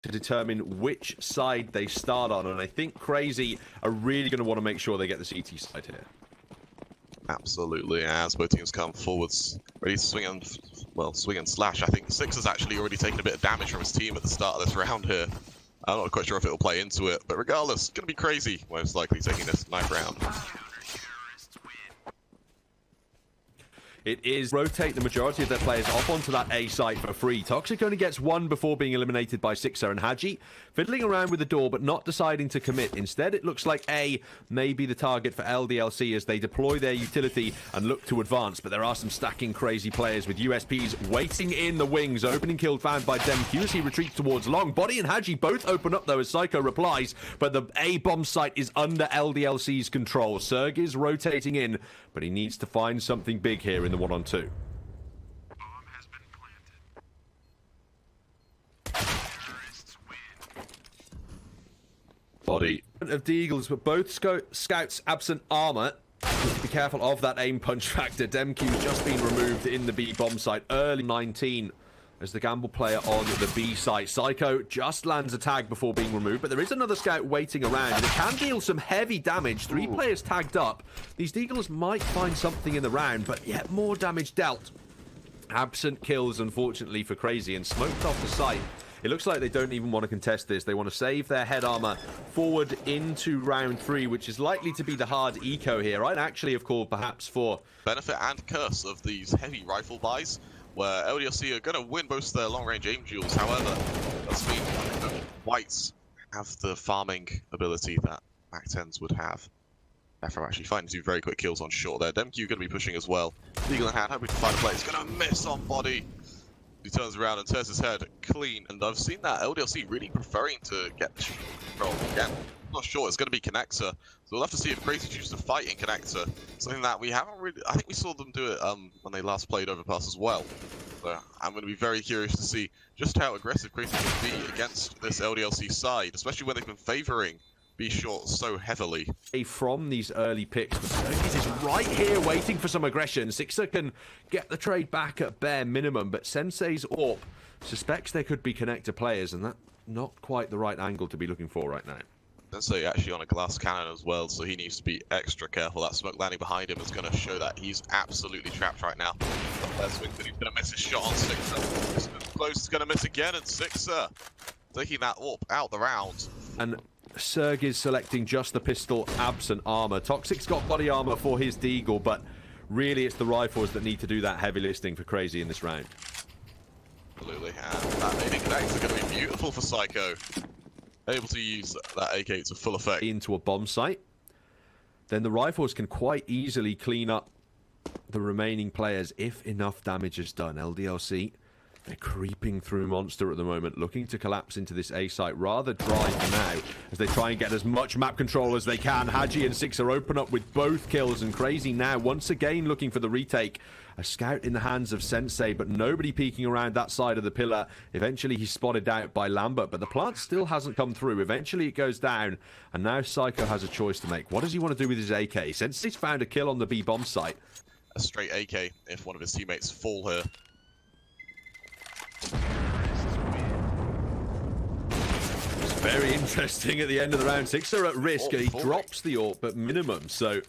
to determine which side they start on, and I think Cr4zy are really going to want to make sure they get the CT side here. Absolutely, as both teams come forwards, ready to swing and, well, swing and slash. I think Cr4zy's actually already taken a bit of damage from his team at the start of this round here. I'm not quite sure if it'll play into it, but regardless, it's going to be Cr4zy most likely taking this knife round. It is rotate the majority of their players off onto that A site for free. Toxic only gets one before being eliminated by Cr4zy and Hadji, fiddling around with the door but not deciding to commit. Instead, it looks like A may be the target for LDLC as they deploy their utility and look to advance. But there are some stacking Cr4zy players with USPs waiting in the wings. Opening kill found by DemQ as he retreats towards long. Body and Hadji both open up though as Psycho replies, but the A bomb site is under LDLC's control. Serg is rotating in, but he needs to find something big here in the 1-on-2. Body of the Eagles, but both scouts absent armor. Need to be careful of that aim punch factor. DemQ just been removed in the B bomb site. Early 19 as the gamble player on the B site. Psycho just lands a tag before being removed, but there is another scout waiting around, and it can deal some heavy damage. 3 players tagged up. These Deagles might find something in the round, but yet more damage dealt. Absent kills, unfortunately, for Cr4zy, and smoked off the site. It looks like they don't even want to contest this. They want to save their head armor forward into round 3, which is likely to be the hard eco here. I'd actually have called perhaps for benefit and curse of these heavy rifle buys, where LDLC are going to win most of their long-range aim duels. However, that's mean Whites have the farming ability that Mac-10s would have. Therefore, actually finding 2 very quick kills on short there. DemQ going to be pushing as well. Eagle in hand, hoping to find a play. He's going to miss on body. He turns around and turns his head clean. And I've seen that LDLC really preferring to get control again. I'm not sure it's going to be Connector, so we'll have to see if Cr4zy chooses to fight in Connector. Something that we haven't really. I think we saw them do it when they last played Overpass as well. So I'm going to be very curious to see just how aggressive Cr4zy can be against this LDLC side, especially when they've been favouring B short so heavily. From these early picks, but Sergis is right here waiting for some aggression. Cr4zy can get the trade back at bare minimum, but Sensei's AWP suspects there could be Connector players, and that's not quite the right angle to be looking for right now. Sensei actually on a glass cannon as well, so he needs to be extra careful. That smoke landing behind him is going to show that he's absolutely trapped right now. He's going to miss his shot on Cr4zy. Close is going to miss again, and Cr4zy taking that AWP out the round. And Serg is selecting just the pistol, absent armor. Toxic's got body armor for his Deagle, but really it's the rifles that need to do that heavy lifting for Cr4zy in this round. Absolutely, and that nading connects are going to be beautiful for Psycho. Able to use that AK to full effect. Into a bomb site. Then the rifles can quite easily clean up the remaining players if enough damage is done. LDLC, they're creeping through Monster at the moment, looking to collapse into this A site rather dry for now, as they try and get as much map control as they can. Hadji and Cr4zy open up with both kills, and Cr4zy now once again looking for the retake. A scout in the hands of Sensei, but nobody peeking around that side of the pillar. Eventually he's spotted out by Lambert, but the plant still hasn't come through. Eventually it goes down, and now Psycho has a choice to make. What does he want to do with his AK? Sensei's found a kill on the B bomb site. A straight AK if one of his teammates fall here. It's very interesting at the end of the round. Cr4zy are at risk. He drops the AWP at minimum, so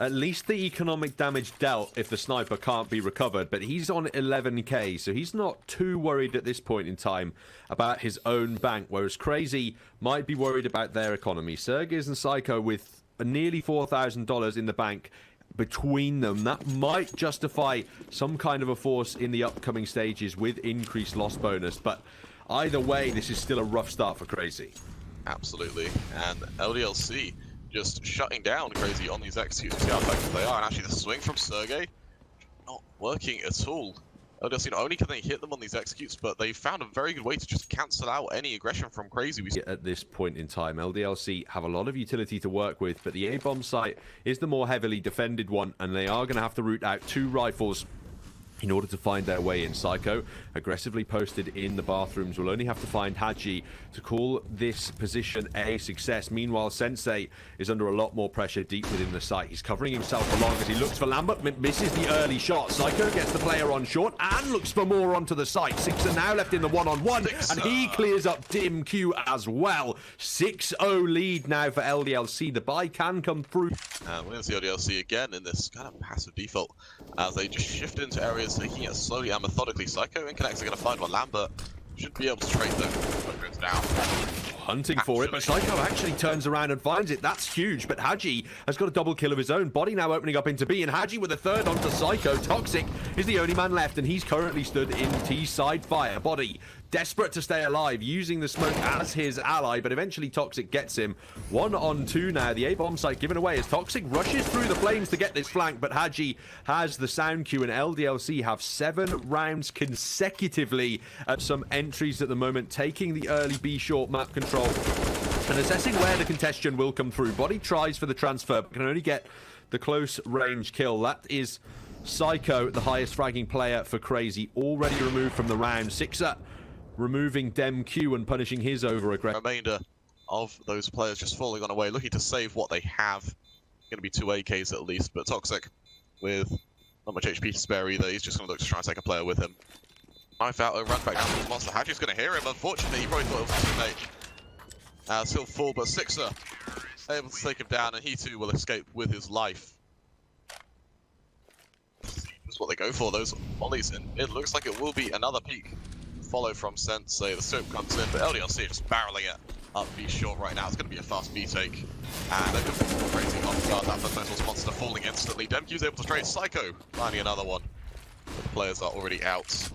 at least the economic damage dealt if the sniper can't be recovered, but he's on 11k, so he's not too worried at this point in time about his own bank, whereas Cr4zy might be worried about their economy. Sergis and Psycho with nearly $4,000 in the bank between them, that might justify some kind of a force in the upcoming stages with increased loss bonus, but either way, this is still a rough start for Cr4zy. Absolutely, and LDLC just shutting down Cr4zy on these executes to see how effective they are, and actually the swing from Sergey not working at all. LDLC, not only can they hit them on these executes, but they found a very good way to just cancel out any aggression from Cr4zy. At this point in time, LDLC have a lot of utility to work with, but the A-bomb site is the more heavily defended one, and they are going to have to root out 2 rifles in order to find their way in. Psycho, aggressively posted in the bathrooms, will only have to find Hadji to call this position a success. Meanwhile, Sensei is under a lot more pressure deep within the site. He's covering himself along as he looks for Lambert, misses the early shot. Psycho gets the player on short and looks for more onto the site. Sixer now left in the one-on-one, and he clears up DimQ as well. 6-0 lead now for LDLC. The buy can come through. And we're going to see LDLC again in this kind of passive default as they just shift into areas, taking it slowly and methodically. Psycho and Connects are going to find one. Lambert should be able to trade them. But goes down. Hunting for it, but Psycho actually turns around and finds it. That's huge, but Hadji has got a double kill of his own. Body now opening up into B, and Hadji with a third onto Psycho. Toxic is the only man left, and he's currently stood in T side fire. Body desperate to stay alive, using the smoke as his ally, but eventually Toxic gets him. 1-on-2 now. The A-bomb site given away as Toxic rushes through the flames to get this flank, but Hadji has the sound cue, and LDLC have 7 rounds consecutively at some entries at the moment, taking the early B short map control and assessing where the congestion will come through. Body tries for the transfer, but can only get the close range kill. That is Psycho, the highest fragging player for Cr4zy, already removed from the round. Sixer removing DimQ and punishing his over-aggression. Remainder of those players just falling on away, looking to save what they have. Going to be 2 AKs at least, but Toxic with not much HP to spare either. He's just going to look to try and take a player with him. Knife out, run back down to his monster. Hadji's going to hear him. Unfortunately, he probably thought it was his teammate. He'll fall, but Sixer able to take him down, and he too will escape with his life. That's what they go for, those volleys, and it looks like it will be another peak. Follow from Sensei, the soap comes in, but LDLC are just barreling it up B short right now. It's going to be a fast B take, and they're going to be crazy off guard. That fundamentals monster falling instantly. DimQ's able to trade Psycho, finding another one. But the players are already out.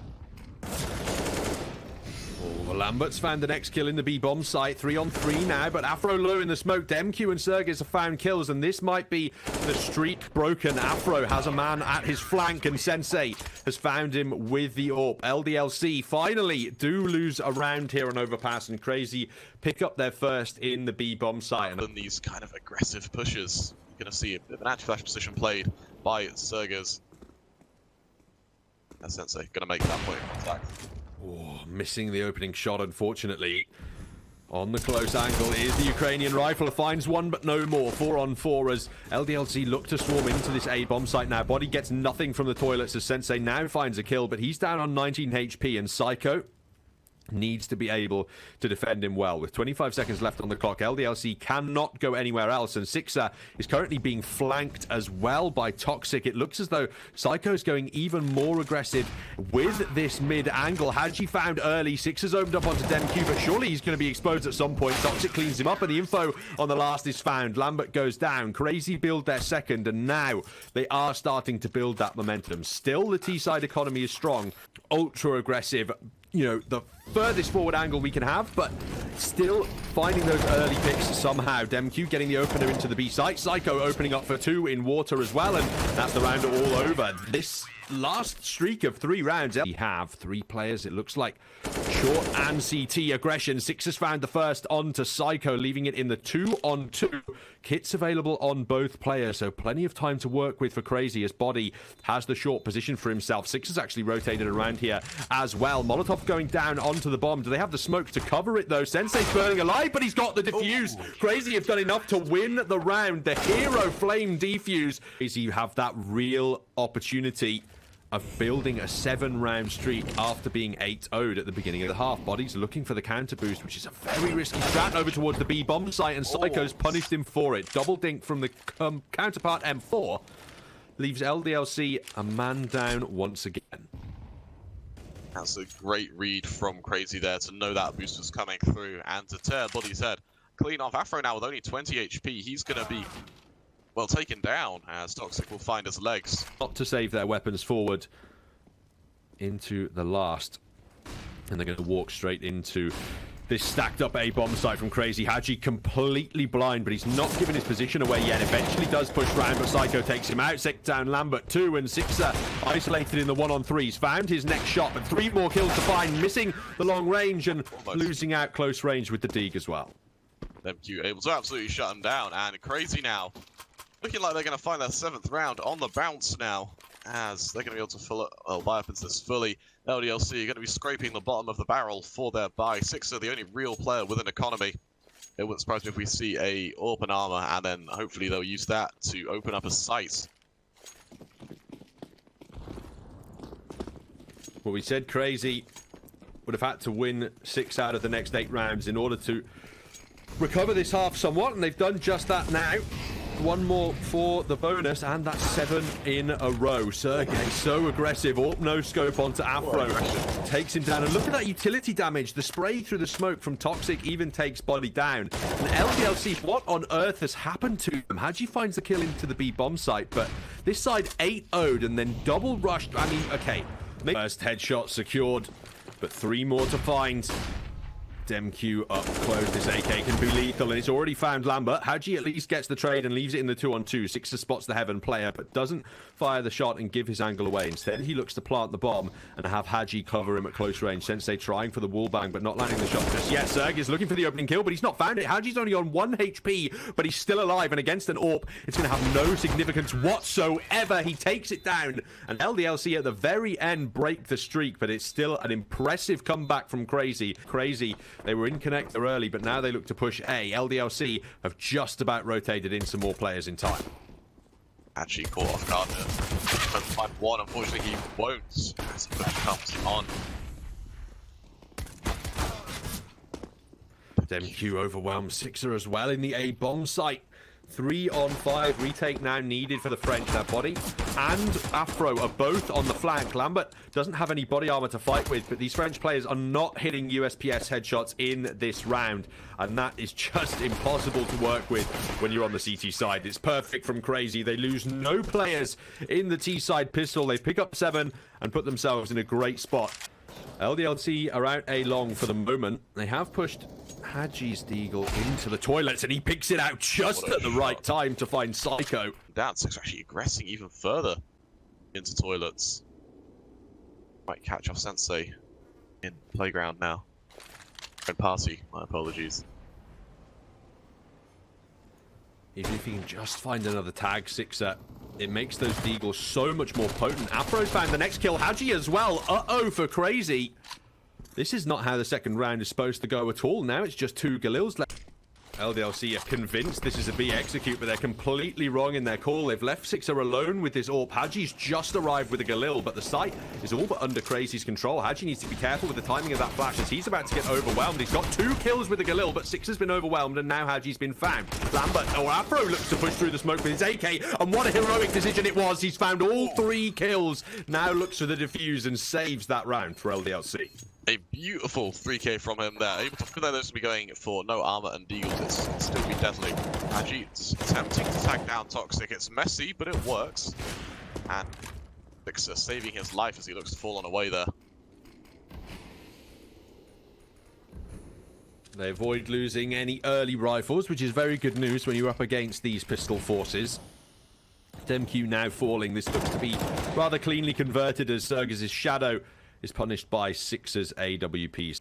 Oh, Lambert's found the next kill in the B-bomb site. 3-on-3 now, but Afro low in the smoke. DimQ and Sergis have found kills, and this might be the streak broken. Afro has a man at his flank, and Sensei has found him with the AWP. LDLC finally do lose a round here on Overpass, and Cr4zy pick up their first in the B-bomb site. And these kind of aggressive pushes, you're going to see a bit of an anti-flash position played by Sergis. And Sensei going to make that point of contact. Oh, missing the opening shot, unfortunately. On the close angle is the Ukrainian rifle. Finds one, but no more. 4-on-4 as LDLC look to swarm into this A-bomb site now. Body gets nothing from the toilets as Sensei now finds a kill, but he's down on 19 HP, and Psycho needs to be able to defend him well. With 25 seconds left on the clock, LDLC cannot go anywhere else, and Sixer is currently being flanked as well by Toxic. It looks as though Psycho's going even more aggressive with this mid angle. Hadji found early. Sixer's opened up onto DimQ, but surely he's going to be exposed at some point. Toxic cleans him up, and the info on the last is found. Lambert goes down. Cr4zy build their second, and now they are starting to build that momentum. Still, the T-side economy is strong. Ultra aggressive. You know, the furthest forward angle we can have, but still finding those early picks somehow. DimQ getting the opener into the B site. Psycho opening up for 2 in water as well, and that's the round all over. This last streak of 3 rounds. We have 3 players, it looks like. Short and CT aggression. Six has found the first onto Psycho, leaving it in the 2-on-2. Kits available on both players, so plenty of time to work with for Cr4zy as Body has the short position for himself. Six has actually rotated around here as well. Molotov going down onto the bomb. Do they have the smoke to cover it though? Sensei's burning alive, but he's got the defuse. Cr4zy have done enough to win the round. The hero flame defuse. Cr4zy have that real opportunity of building a 7-round streak after being 8-0'd at the beginning of the half. Body's looking for the counter boost, which is a very risky strat over towards the B bomb site, and Psycho's punished him for it. Double dink from the counterpart M4 leaves LDLC a man down once again. That's a great read from Cr4zy there to know that boost was coming through and to tear Body's head clean off. Afro now with only 20 HP. He's going to be, well, taken down as Toxic will find his legs. Not to save their weapons forward into the last. And they're going to walk straight into this stacked up A-bomb site from Cr4zy. Hadji completely blind, but he's not given his position away yet. Eventually does push round, but Psycho takes him out. Six down, Lambert 2, and Sixer isolated in the 1-on-3s. Found his next shot, but 3 more kills to find, missing the long range and losing out close range with the Deeg as well. DimQ able to absolutely shut him down, and Cr4zy now looking like they're going to find their 7th round on the bounce now. as they're going to be able to buy up into this fully. LDLC are going to be scraping the bottom of the barrel for their buy. Cr4zy, the only real player with an economy. It wouldn't surprise me if we see a open armor, and then hopefully they'll use that to open up a site. Well, we said Cr4zy would have had to win 6 out of the next 8 rounds in order to recover this half somewhat, and they've done just that now. One more for the bonus, and that's 7 in a row. Sergey, so aggressive. No scope onto Afro. Takes him down. And look at that utility damage. The spray through the smoke from Toxic even takes body down. And LDLC, what on earth has happened to them? Haji finds the kill into the B bomb site, but this side 8-0'd and then double rushed. I mean, okay. First headshot secured, but 3 more to find. DemQ up close. This AK can be lethal, and it's already found Lambert. Haji at least gets the trade and leaves it in the 2-on-2. Cr4zy spots the heaven player, but doesn't fire the shot and give his angle away. Instead, he looks to plant the bomb and have Haji cover him at close range. Sensei trying for the wall bang, but not landing the shot just yet. Serg is looking for the opening kill, but he's not found it. Haji's only on 1 HP, but he's still alive, and against an AWP, it's going to have no significance whatsoever. He takes it down, and LDLC at the very end break the streak, but it's still an impressive comeback from Cr4zy. Cr4zy, they were in connector early, but now they look to push A. LDLC have just about rotated in some more players in time. Actually caught off guard there. But find one, unfortunately he won't as he comes on. DemQ overwhelms Cr4zy as well in the A bomb site. 3-on-5 retake now needed for the French. Their body and Afro are both on the flank. Lambert doesn't have any body armor to fight with, but these French players are not hitting USPS headshots in this round, and that is just impossible to work with when you're on the CT side. It's perfect from Cr4zy. They lose no players in the T side pistol. They pick up 7 and put themselves in a great spot. LDLC are out A long for the moment. They have pushed Haji's Deagle into the toilets, and he picks it out just at the right time to find Psycho. Cr4zy actually aggressing even further into toilets. Might catch off Sensei in playground now. Red party, my apologies. Even if he can just find another tag, Cr4zy, it makes those Deagles so much more potent. Afro's found the next kill. Haji as well. Uh-oh for Cr4zy. This is not how the second round is supposed to go at all. Now it's just 2 Galils left. LDLC are convinced this is a B execute, but they're completely wrong in their call. They've left Cr4zy alone with this AWP. Haji's just arrived with a Galil, but the site is all but under Cr4zy's control. Haji needs to be careful with the timing of that flash, as he's about to get overwhelmed. He's got 2 kills with a Galil, but Cr4zy's been overwhelmed, and now Haji's been found. Lambert, or Afro, looks to push through the smoke with his AK, and what a heroic decision it was. He's found all 3 kills. Now looks for the defuse and saves that round for LDLC. A beautiful 3K from him there. Able to feel those to be going for no armor and deals. It's still be deadly. Haji's attempting to tag down Toxic. It's messy, but it works. And Cr4zy saving his life as he looks to fall on away there. They avoid losing any early rifles, which is very good news when you're up against these pistol forces. DemQ now falling. This looks to be rather cleanly converted as Sergez's shadow is punished by Cr4zy's AWPs.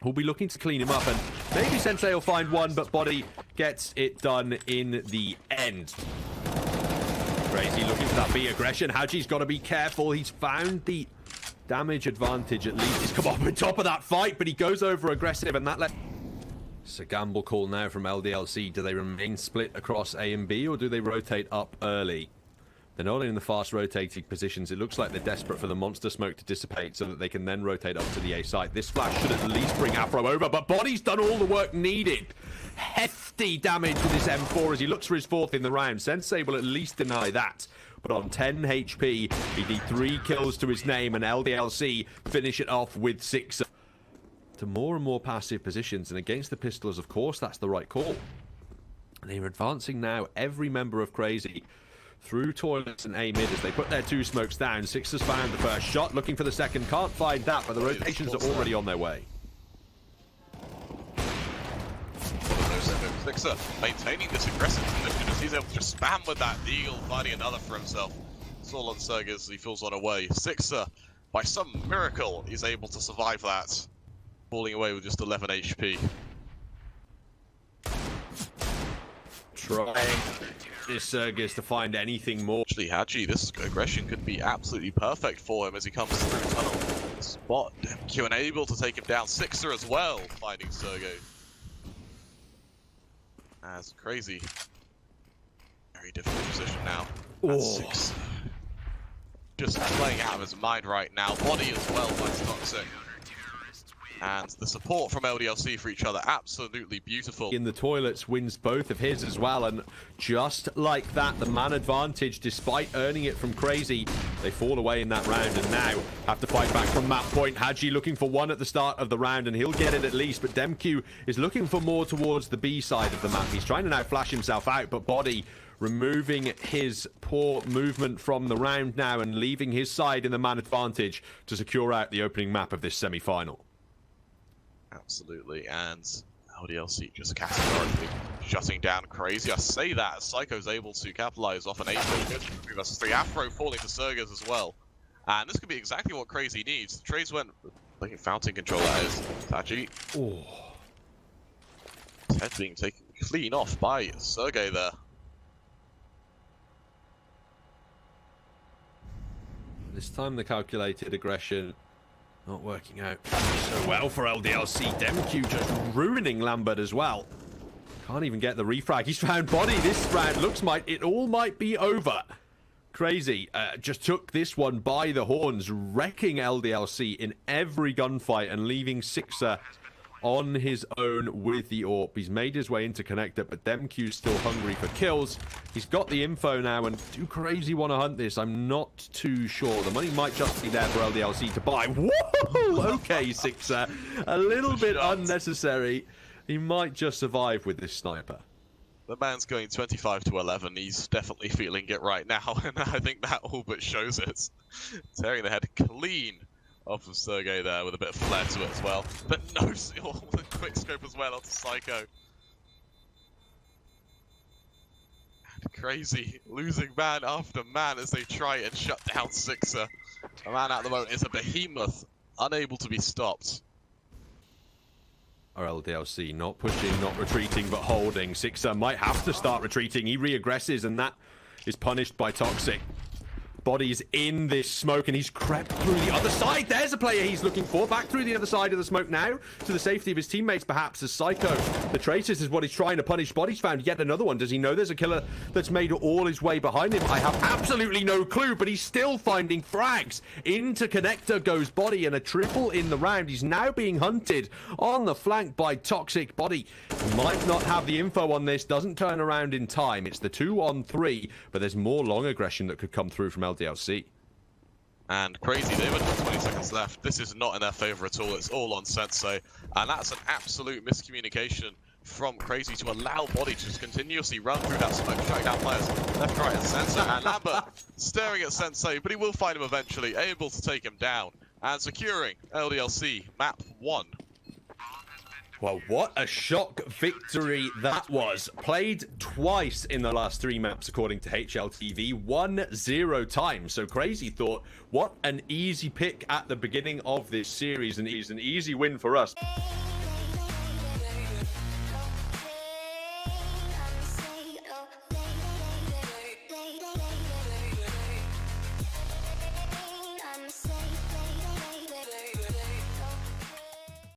We'll be looking to clean him up, and maybe Sensei will find one, but Body gets it done in the end. Cr4zy looking for that B aggression. Haji's got to be careful. He's found the damage advantage at least. He's come up on top of that fight, but he goes over aggressive, and that left. It's a gamble call now from LDLC. Do they remain split across A and B, or do they rotate up early? They're not in the fast rotating positions. It looks like they're desperate for the monster smoke to dissipate so that they can then rotate up to the A site. This flash should at least bring Afro over, but Body's done all the work needed. Hefty damage with this M4 as he looks for his 4th in the round. Sensei will at least deny that. But on 10 HP, he need 3 kills to his name, and LDLC finish it off with 6. To more and more passive positions, and against the pistols, of course, that's the right call. They're advancing now, every member of Cr4zy, through toilets and A mid as they put their 2 smokes down. Cr4zy's found the first shot, looking for the second. Can't find that, but the rotations are already on their way. Cr4zy maintaining this aggressive position as he's able to just spam with that deal, finding another for himself. It's all on Serg as he falls on away. Cr4zy, by some miracle, is able to survive that, falling away with just 11 HP. Trying this Sergis to find anything more. Actually, Hadji, this aggression could be absolutely perfect for him as he comes through tunnel. Spot Q and able to take him down. Cr4zy as well, finding Sergey. As Cr4zy. Very difficult position now. Cr4zy. Just playing out of his mind right now. Body as well by Toxic. And the support from LDLC for each other, absolutely beautiful. In the toilets wins both of his as well, and just like that, the man advantage, despite earning it from Cr4zy, they fall away in that round and now have to fight back from that point. Hadji looking for one at the start of the round, and he'll get it at least, but Demq is looking for more towards the B side of the map. He's trying to now flash himself out, but Body removing his poor movement from the round now and leaving his side in the man advantage to secure out the opening map of this semi-final. Absolutely, and LDLC just categorically shutting down Cr4zy. I say that as Psycho's able to capitalize off an 8-3 versus 3. Afro falling to Sergers as well. And this could be exactly what Cr4zy needs. The trades went like fountain control, that is. Taji. Oh. His head being taken clean off by Sergey there. This time the calculated aggression not working out so well for LDLC. Demq just ruining Lambert as well. Can't even get the refrag. He's found Body. This round looks like it all might be over. Cr4zy just took this one by the horns, wrecking LDLC in every gunfight and leaving Cr4zy on his own with the AWP. He's made his way into connector, but Demq's still hungry for kills. He's got the info now, and do Cr4zy want to hunt this? I'm not too sure. The money might just be there for LDLC to buy. Whoa! Okay, Cr4zy. A little bit unnecessary. He might just survive with this sniper. The man's going 25 to 11. He's definitely feeling it right now, and I think that all but shows it. Tearing the head clean off of Sergey there with a bit of flair to it as well. But no seal with a quick scope as well onto Psycho. And Cr4zy losing man after man as they try and shut down Cr4zy. A man at the moment is a behemoth, unable to be stopped. Or LDLC not pushing, not retreating, but holding. Cr4zy might have to start retreating. He re-aggresses, and that is punished by Toxic. Body's in this smoke, and he's crept through the other side. There's a player he's looking for. Back through the other side of the smoke now, to the safety of his teammates, perhaps, as Psycho. The Traces is what he's trying to punish. Body's found yet another one. Does he know there's a killer that's made all his way behind him? I have absolutely no clue, but he's still finding frags. Into connector goes Body, and a triple in the round. He's now being hunted on the flank by Toxic. Body might not have the info on this, doesn't turn around in time. It's the 2-on-3, but there's more long aggression that could come through from LDLC. And Cr4zy, they've got 20 seconds left. This is not in their favor at all. It's all on Sensei. And that's an absolute miscommunication from Cr4zy to allow Body to just continuously run through that smoke, shutting down players left, right, and Sensei. And Lambert staring at Sensei, but he will find him eventually, able to take him down and securing LDLC map 1. Well, what a shock victory that was. Played twice in the last 3 maps, according to HLTV. 1-0 times. So Cr4zy thought, what an easy pick at the beginning of this series, and it's an easy win for us.